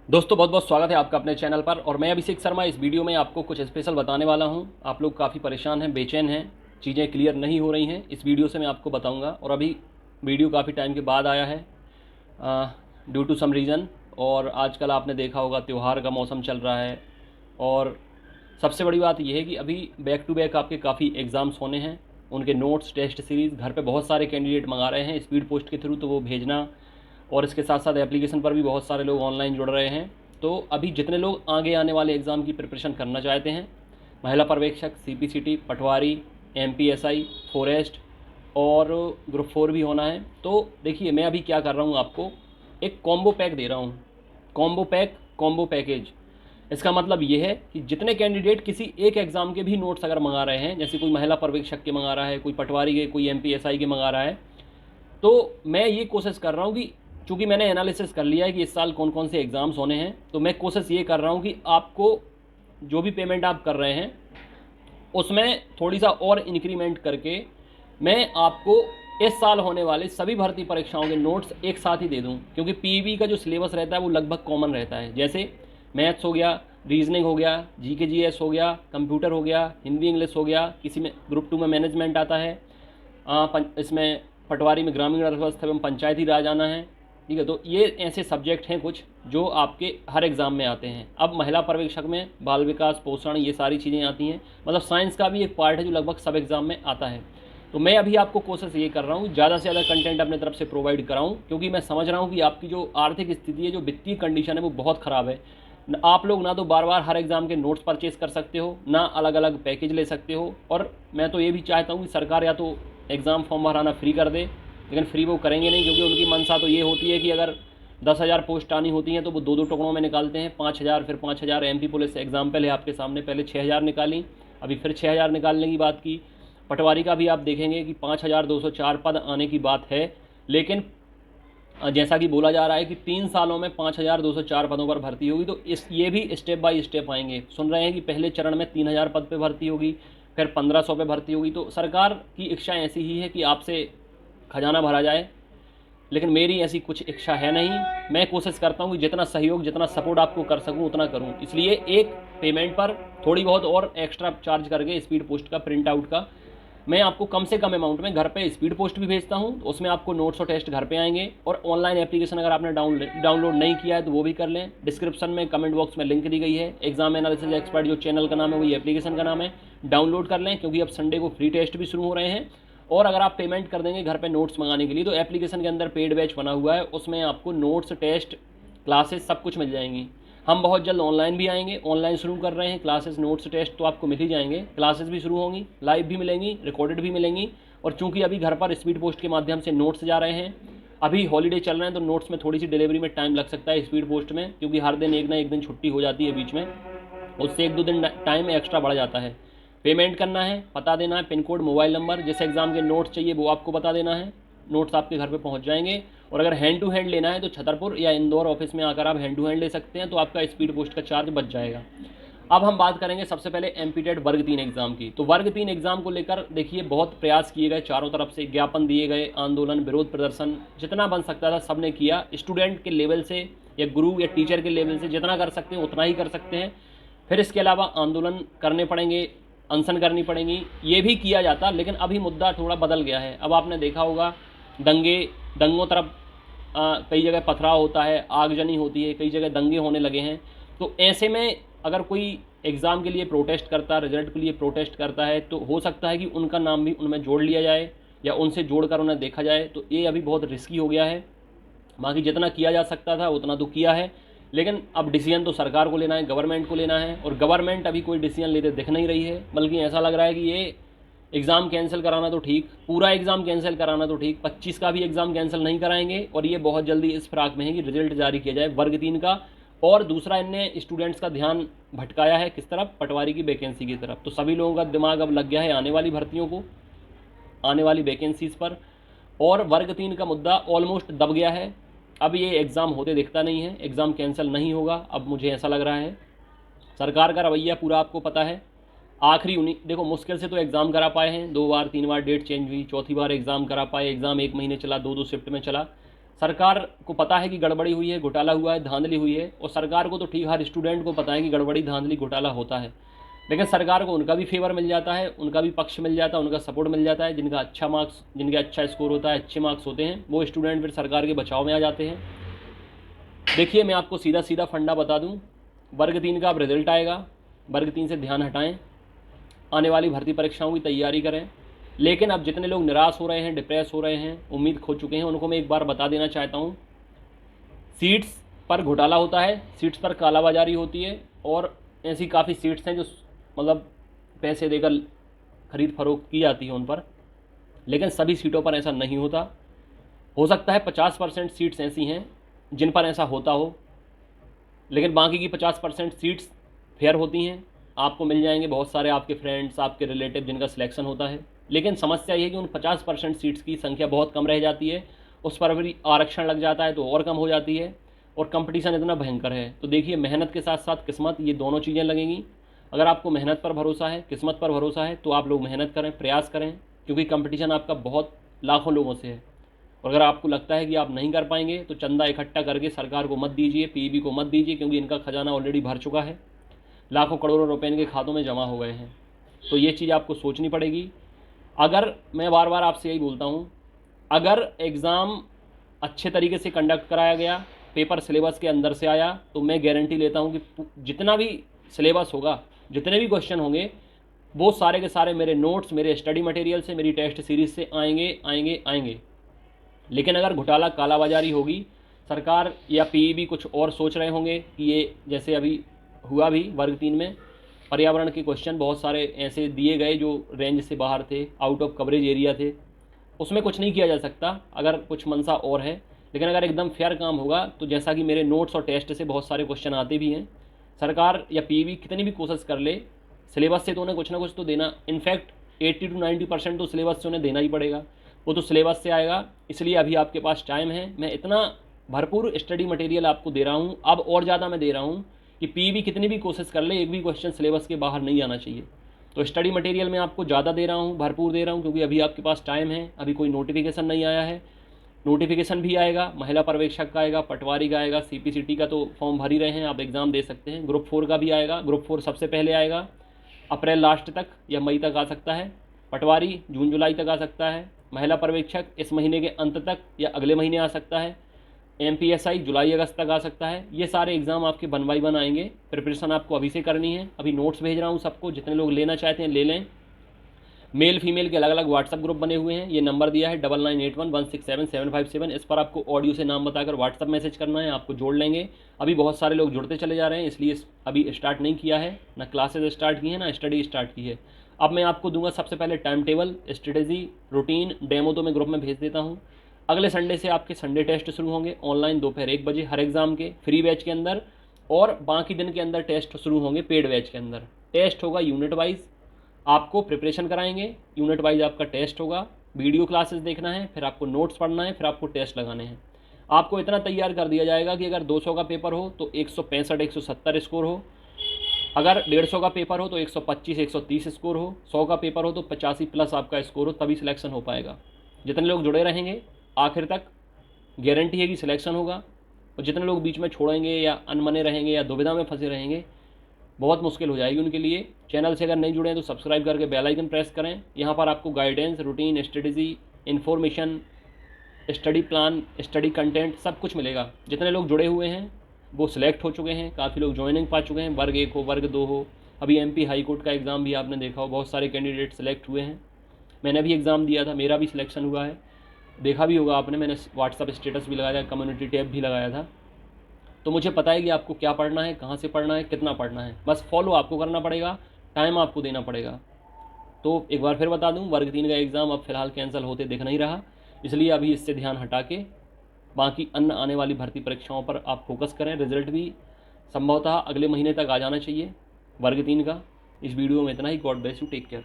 दोस्तों बहुत बहुत स्वागत है आपका अपने चैनल पर। और मैं अभिषेक शर्मा इस वीडियो में आपको कुछ स्पेशल बताने वाला हूं। आप लोग काफ़ी परेशान हैं, बेचैन हैं, चीज़ें क्लियर नहीं हो रही हैं। इस वीडियो से मैं आपको बताऊंगा। और अभी वीडियो काफ़ी टाइम के बाद आया है ड्यू टू सम रीज़न। और आजकल आपने देखा होगा त्यौहार का मौसम चल रहा है। और सबसे बड़ी बात यह है कि अभी बैक टू बैक आपके काफ़ी एग्ज़ाम्स होने हैं, उनके नोट्स टेस्ट सीरीज़ घर पे बहुत सारे कैंडिडेट मंगा रहे हैं स्पीड पोस्ट के थ्रू, तो वो भेजना। और इसके साथ साथ एप्लीकेशन पर भी बहुत सारे लोग ऑनलाइन जुड़ रहे हैं। तो अभी जितने लोग आगे आने वाले एग्ज़ाम की प्रिपरेशन करना चाहते हैं, महिला पर्यवेक्षक, सीपीसीटी, पटवारी, एमपीएसआई, फॉरेस्ट और ग्रुप 4 भी होना है, तो देखिए मैं अभी क्या कर रहा हूँ, आपको एक कॉम्बो पैक दे रहा हूँ। Combo pack, combo package. इसका मतलब ये है कि जितने कैंडिडेट किसी एक एग्ज़ाम के भी नोट्स अगर मंगा रहे हैं, जैसे कोई महिला पर्यवेक्षक के मंगा रहा है, कोई पटवारी के, कोई एमपीएसआई के मंगा रहा है, तो मैं ये कोशिश कर रहा हूँ कि चूँकि मैंने एनालिसिस कर लिया है कि इस साल कौन कौन से एग्ज़ाम्स होने हैं, तो मैं कोशिश ये कर रहा हूँ कि आपको जो भी पेमेंट आप कर रहे हैं उसमें थोड़ी सा और इंक्रीमेंट करके मैं आपको इस साल होने वाले सभी भर्ती परीक्षाओं के नोट्स एक साथ ही दे दूं। क्योंकि पीईबी का जो सिलेबस रहता है वो लगभग कॉमन रहता है। जैसे मैथ्स हो गया, रीजनिंग हो गया, जीके जीएस हो गया, कंप्यूटर हो गया, हिंदी इंग्लिश हो गया, किसी में ग्रुप 2 में मैनेजमेंट आता है, इसमें पटवारी में ग्रामीण अर्थव्यवस्था एवं पंचायती राज आना है। ठीक है, तो ये ऐसे सब्जेक्ट हैं कुछ जो आपके हर एग्ज़ाम में आते हैं। अब महिला पर्यवेक्षक में बाल विकास, पोषण, ये सारी चीज़ें आती हैं। मतलब साइंस का भी एक पार्ट है जो लगभग सब एग्ज़ाम में आता है। तो मैं अभी आपको कोशिश ये कर रहा हूँ ज़्यादा से ज़्यादा कंटेंट अपने तरफ से प्रोवाइड कराऊँ, क्योंकि मैं समझ रहा हूँ कि आपकी जो आर्थिक स्थिति है, जो वित्तीय कंडीशन है, वो बहुत ख़राब है। आप लोग ना तो बार बार हर एग्ज़ाम के नोट्स परचेज कर सकते हो, ना अलग अलग पैकेज ले सकते हो। और मैं तो ये भी चाहता हूँ कि सरकार या तो एग्ज़ाम फॉर्म भराना फ्री कर दे, लेकिन फ्री वो करेंगे नहीं, क्योंकि उनकी मंशा तो ये होती है कि अगर 10,000 पोस्ट आनी होती हैं तो वो दो दो टुकड़ों में निकालते हैं। 5,000, फिर 5,000। एमपी पुलिस एग्जाम्पल है आपके सामने, पहले 6,000 निकाली, अभी फिर 6,000 निकालने की बात की। पटवारी का भी आप देखेंगे कि 5,204 पद आने की बात है, लेकिन जैसा कि बोला जा रहा है कि 3 सालों में 5,204 पदों पर भर्ती होगी। तो ये भी स्टेप बाय स्टेप आएंगे। सुन रहे हैं कि पहले चरण में 3,000 पद पे भर्ती होगी, फिर 1,500 पे भर्ती होगी। तो सरकार की इच्छा ऐसी ही है कि आपसे खजाना भरा जाए, लेकिन मेरी ऐसी कुछ इच्छा है नहीं। मैं कोशिश करता हूँ कि जितना सहयोग, जितना सपोर्ट आपको कर सकूँ उतना करूँ। इसलिए एक पेमेंट पर थोड़ी बहुत और एक्स्ट्रा चार्ज करके स्पीड पोस्ट का, प्रिंट आउट का, मैं आपको कम से कम अमाउंट में घर पे स्पीड पोस्ट भी भेजता हूँ। तो उसमें आपको नोट्स और टेस्ट घर पे आएंगे। और ऑनलाइन एप्लीकेशन अगर आपने डाउनलोड नहीं किया है तो वो भी कर लें। डिस्क्रिप्शन में, कमेंट बॉक्स में लिंक दी गई है। एग्जाम एनालिसिस एक्सपर्ट जो चैनल का नाम है, वही एप्लीकेशन का नाम है। डाउनलोड कर लें, क्योंकि अब संडे को फ्री टेस्ट भी शुरू हो रहे हैं। और अगर आप पेमेंट कर देंगे घर पे नोट्स मंगाने के लिए, तो एप्लीकेशन के अंदर पेड बैच बना हुआ है, उसमें आपको नोट्स, टेस्ट, क्लासेस सब कुछ मिल जाएंगी। हम बहुत जल्द ऑनलाइन भी आएंगे, ऑनलाइन शुरू कर रहे हैं। क्लासेस, नोट्स, टेस्ट तो आपको मिल ही जाएंगे। क्लासेस भी शुरू होंगी, लाइव भी मिलेंगी, रिकॉर्डेड भी मिलेंगी। और चूंकि अभी घर पर स्पीड पोस्ट के माध्यम से नोट्स जा रहे हैं, अभी हॉलीडे चल रहे हैं, तो नोट्स में थोड़ी सी डिलीवरी में टाइम लग सकता है स्पीड पोस्ट में, क्योंकि हर दिन एक ना एक दिन छुट्टी हो जाती है बीच में, उससे एक दो दिन टाइम एक्स्ट्रा बढ़ जाता है। पेमेंट करना है, पता देना है, पिन कोड, मोबाइल नंबर, जिस एग्ज़ाम के नोट्स चाहिए वो आपको बता देना है। नोट्स आपके घर पे पहुंच जाएंगे। और अगर हैंड टू हैंड लेना है तो छतरपुर या इंदौर ऑफिस में आकर आप हैंड टू हैंड ले सकते हैं, तो आपका स्पीड पोस्ट का चार्ज बच जाएगा। अब हम बात करेंगे सबसे पहले एमपीटेट वर्ग 3 एग्जाम की। तो वर्ग 3 एग्जाम को लेकर देखिए बहुत प्रयास किए गए, चारों तरफ से ज्ञापन दिए गए, आंदोलन, विरोध प्रदर्शन जितना बन सकता था सबने किया। स्टूडेंट के लेवल से या गुरु या टीचर के लेवल से जितना कर सकते हैं उतना ही कर सकते हैं। फिर इसके अलावा आंदोलन करने पड़ेंगे, अनशन करनी पड़ेंगी, ये भी किया जाता। लेकिन अभी मुद्दा थोड़ा बदल गया है। अब आपने देखा होगा दंगों तरफ कई जगह पथराव होता है, आगजनी होती है, कई जगह दंगे होने लगे हैं। तो ऐसे में अगर कोई एग्ज़ाम के लिए प्रोटेस्ट करता है, रिजल्ट के लिए प्रोटेस्ट करता है, तो हो सकता है कि उनका नाम भी उनमें जोड़ लिया जाए या उनसे जोड़कर उन्हें देखा जाए। तो ये अभी बहुत रिस्की हो गया है। बाकी जितना किया जा सकता था उतना तो किया है, लेकिन अब डिसीजन तो सरकार को लेना है, गवर्नमेंट को लेना है। और गवर्नमेंट अभी कोई डिसीजन लेते दिख नहीं रही है, बल्कि ऐसा लग रहा है कि ये एग्ज़ाम कैंसिल कराना तो ठीक, पूरा एग्ज़ाम कैंसिल कराना तो ठीक, 25 का भी एग्ज़ाम कैंसिल नहीं कराएंगे। और ये बहुत जल्दी इस फिराक में है कि रिजल्ट जारी किया जाए वर्ग 3 का। और दूसरा, इनने स्टूडेंट्स का ध्यान भटकाया है किस तरफ, पटवारी की वैकेंसी की तरफ। तो सभी लोगों का दिमाग अब लग गया है आने वाली भर्तियों को, आने वाली वैकेंसीज़ पर। और वर्ग 3 का मुद्दा ऑलमोस्ट दब गया है। अब ये एग्ज़ाम होते दिखता नहीं है, एग्ज़ाम कैंसिल नहीं होगा अब मुझे ऐसा लग रहा है। सरकार का रवैया पूरा आपको पता है। आखिरी उन्हीं, देखो मुश्किल से तो एग्ज़ाम करा पाए हैं, 2 बार 3 बार डेट चेंज हुई, चौथी बार एग्ज़ाम करा पाए। एग्ज़ाम 1 महीने चला, 2 शिफ्ट में चला। सरकार को पता है कि गड़बड़ी हुई है, घोटाला हुआ है, धांधली हुई है, और सरकार को तो ठीक हर स्टूडेंट को पता है कि गड़बड़ी धांधली घोटाला होता है, लेकिन सरकार को उनका भी फेवर मिल जाता है, उनका भी पक्ष मिल जाता है, उनका सपोर्ट मिल जाता है। जिनके अच्छा स्कोर होता है, अच्छे मार्क्स होते हैं, वो स्टूडेंट फिर सरकार के बचाव में आ जाते हैं। देखिए, मैं आपको सीधा सीधा फंडा बता दूं, वर्ग 3 का अब रिजल्ट आएगा, वर्ग 3 से ध्यान हटाएं, आने वाली भर्ती परीक्षाओं की तैयारी करें। लेकिन अब जितने लोग निराश हो रहे हैं, डिप्रेस हो रहे हैं, उम्मीद खो चुके हैं, उनको मैं एक बार बता देना चाहता हूँ, सीट्स पर घोटाला होता है, सीट्स पर कालाबाजारी होती है, और ऐसी काफ़ी सीट्स हैं जो मतलब पैसे देकर खरीद फरोख्त की जाती है उन पर, लेकिन सभी सीटों पर ऐसा नहीं होता। हो सकता है 50% सीट्स ऐसी हैं जिन पर ऐसा होता हो, लेकिन बाकी की 50% सीट्स फेयर होती हैं। आपको मिल जाएंगे बहुत सारे आपके फ्रेंड्स, आपके रिलेटिव जिनका सिलेक्शन होता है, लेकिन समस्या ये है कि उन 50% सीट्स की संख्या बहुत कम रह जाती है, उस पर भी आरक्षण लग जाता है तो और कम हो जाती है, और कंपटीशन इतना भयंकर है। तो देखिए, मेहनत के साथ साथ किस्मत, ये दोनों चीज़ें लगेंगी। अगर आपको मेहनत पर भरोसा है, किस्मत पर भरोसा है, तो आप लोग मेहनत करें, प्रयास करें, क्योंकि कंपटीशन आपका बहुत लाखों लोगों से है। और अगर आपको लगता है कि आप नहीं कर पाएंगे तो चंदा इकट्ठा करके सरकार को मत दीजिए, पीईबी को मत दीजिए, क्योंकि इनका खजाना ऑलरेडी भर चुका है, लाखों करोड़ों रुपए इनके खातों में जमा हो गए हैं। तो ये चीज़ आपको सोचनी पड़ेगी। अगर मैं बार बार आपसे यही बोलता हूँ, अगर एग्ज़ाम अच्छे तरीके से कंडक्ट कराया गया, पेपर सिलेबस के अंदर से आया, तो मैं गारंटी लेता हूँ कि जितना भी सिलेबस होगा, जितने भी क्वेश्चन होंगे, वो सारे के सारे मेरे नोट्स, मेरे स्टडी मटेरियल से, मेरी टेस्ट सीरीज से आएंगे आएंगे आएंगे। लेकिन अगर घोटाला, कालाबाजारी होगी, सरकार या पीईबी कुछ और सोच रहे होंगे कि ये, जैसे अभी हुआ भी वर्ग 3 में पर्यावरण के क्वेश्चन बहुत सारे ऐसे दिए गए जो रेंज से बाहर थे, आउट ऑफ कवरेज एरिया थे, उसमें कुछ नहीं किया जा सकता अगर कुछ मनसा और है। लेकिन अगर एकदम फेयर काम होगा, तो जैसा कि मेरे नोट्स और टेस्ट से बहुत सारे क्वेश्चन आते भी हैं, सरकार या पीईबी कितनी भी कोशिश कर ले, सिलेबस से तो उन्हें कुछ ना कुछ तो देना, इनफैक्ट 80 to 90% तो सिलेबस से उन्हें देना ही पड़ेगा, वो तो सिलेबस से आएगा। इसलिए अभी आपके पास टाइम है, मैं इतना भरपूर स्टडी मटेरियल आपको दे रहा हूँ, अब और ज़्यादा मैं दे रहा हूँ कि पीईबी कितनी भी कोशिश कर ले, एक भी क्वेश्चन सिलेबस के बाहर नहीं आना चाहिए। तो स्टडी मटेरियल मैं आपको ज़्यादा दे रहा हूँ, भरपूर दे रहा हूँ, क्योंकि अभी आपके पास टाइम है, अभी कोई नोटिफिकेशन नहीं आया है। नोटिफिकेशन भी आएगा, महिला पर्यवेक्षक का आएगा, पटवारी का आएगा, सीपीसीटी का तो फॉर्म भर ही रहे हैं, आप एग्ज़ाम दे सकते हैं। ग्रुप 4 का भी आएगा, ग्रुप 4 सबसे पहले आएगा, अप्रैल लास्ट तक या मई तक आ सकता है, पटवारी जून जुलाई तक आ सकता है, महिला पर्यवेक्षक इस महीने के अंत तक या अगले महीने आ सकता है, एमपीएसआई जुलाई अगस्त तक आ सकता है। ये सारे एग्ज़ाम आपके 1 by 1 आएंगे। प्रिपरेशन आपको अभी से करनी है, अभी नोट्स भेज रहा हूँ सबको, जितने लोग लेना चाहते हैं ले लें। मेल फीमेल के अलग अलग व्हाट्सअप ग्रुप बने हुए हैं, ये नंबर दिया है 9981167757, इस पर आपको ऑडियो से नाम बताकर व्हाट्सअप मैसेज करना है, आपको जोड़ लेंगे। अभी बहुत सारे लोग जुड़ते चले जा रहे हैं, इसलिए अभी स्टार्ट नहीं किया है, ना क्लासेज स्टार्ट की है, ना स्टडी स्टार्ट की है। अब मैं आपको दूंगा सबसे पहले time table, strategy, routine, demo तो मैं ग्रुप में भेज देता हूँ। अगले संडे से आपके संडे टेस्ट शुरू होंगे ऑनलाइन, दोपहर 1 बजे हर एग्ज़ाम के फ्री बैच के अंदर, और बाकी दिन के अंदर टेस्ट शुरू होंगे पेड बैच के अंदर। टेस्ट होगा यूनिट वाइज, आपको प्रिपरेशन कराएंगे, यूनिट वाइज आपका टेस्ट होगा, वीडियो क्लासेस देखना है, फिर आपको नोट्स पढ़ना है, फिर आपको टेस्ट लगाने हैं। आपको इतना तैयार कर दिया जाएगा कि अगर 200 का पेपर हो तो 165 170 स्कोर हो, अगर 150 का पेपर हो तो 125 130 स्कोर हो, 100 का पेपर हो तो 85+ आपका स्कोर हो, तभी सिलेक्शन हो पाएगा। जितने लोग जुड़े रहेंगे आखिर तक, गारंटी है कि सिलेक्शन होगा। और जितने लोग बीच में छोड़ेंगे या अनमने रहेंगे या दुविधा में फंसे रहेंगे, बहुत मुश्किल हो जाएगी उनके लिए। चैनल से अगर नहीं जुड़े हैं तो सब्सक्राइब करके बेल आइकन प्रेस करें। यहाँ पर आपको guidance, routine, strategy, information, study plan, study content सब कुछ मिलेगा। जितने लोग जुड़े हुए हैं वो सिलेक्ट हो चुके हैं, काफ़ी लोग ज्वाइनिंग पा चुके हैं, वर्ग 1 हो, वर्ग 2 हो। अभी एमपी हाई कोर्ट का एग्ज़ाम भी आपने देखा हो, बहुत सारे कैंडिडेट सेलेक्ट हुए हैं। मैंने भी एग्ज़ाम दिया था, मेरा भी सिलेक्शन हुआ है, देखा भी होगा आपने, मैंने व्हाट्सअप स्टेटस भी लगाया था, कम्युनिटी टैब भी लगाया था। तो मुझे पता है कि आपको क्या पढ़ना है, कहाँ से पढ़ना है, कितना पढ़ना है, बस फॉलो आपको करना पड़ेगा, टाइम आपको देना पड़ेगा। तो एक बार फिर बता दूं, वर्ग 3 का एग्ज़ाम अब फिलहाल कैंसिल होते दिख नहीं रहा, इसलिए अभी इससे ध्यान हटा के बाकी अन्य आने वाली भर्ती परीक्षाओं पर आप फोकस करें। रिजल्ट भी संभवतः अगले महीने तक आ जाना चाहिए वर्ग 3 का। इस वीडियो में इतना ही। God bless you, take care.